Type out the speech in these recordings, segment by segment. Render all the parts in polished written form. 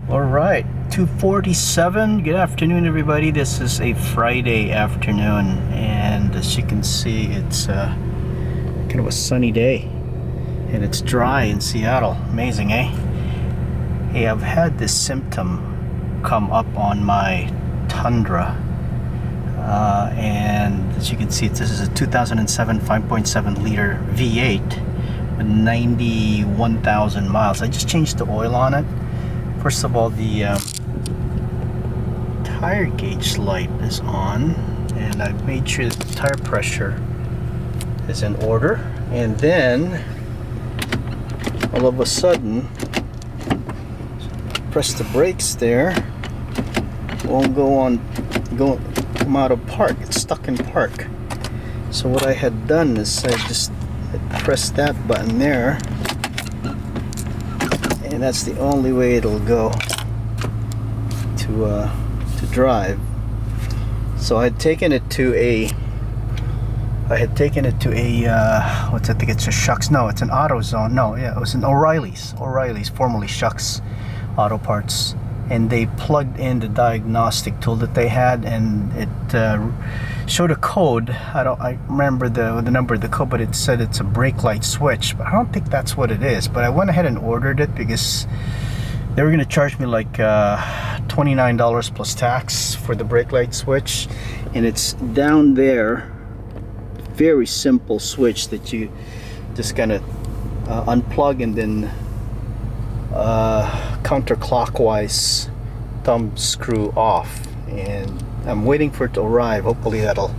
All right, 2:47. Good afternoon, everybody. This is a Friday afternoon, and as you can see, it's kind of a sunny day, and it's dry in Seattle. Amazing, eh? Hey, I've had this symptom come up on my Tundra, and as you can see, this is a 2007 5.7 liter V8 with 91,000 miles. I just changed the oil on it. First of all, the tire gauge light is on, and I've made sure that the tire pressure is in order. And then all of a sudden, press the brakes there, won't come out of park. It's stuck in park. So what I had done is I just pressed that button there, and that's the only way it'll go to drive. So I had taken it to a what's I think it's a Shucks. No, it's an AutoZone. No, yeah, it was an O'Reilly's, formerly Shucks Auto Parts, and they plugged in the diagnostic tool that they had, and it showed a code. I remember the number of the code, but it said it's a brake light switch, but I don't think that's what it is. But I went ahead and ordered it because they were going to charge me like $29 plus tax for the brake light switch, and it's down there. Very simple switch that you just kind of unplug and then counterclockwise thumb screw off, and I'm waiting for it to arrive. Hopefully that'll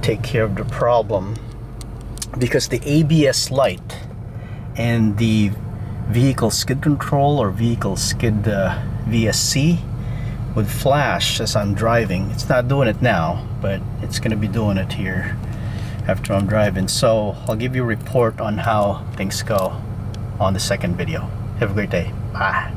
take care of the problem, because the ABS light and the vehicle skid control or vehicle skid VSC would flash as I'm driving. It's not doing it now, but it's going to be doing it here after I'm driving. So I'll give you a report on how things go on the second video. Have a great day. Bye.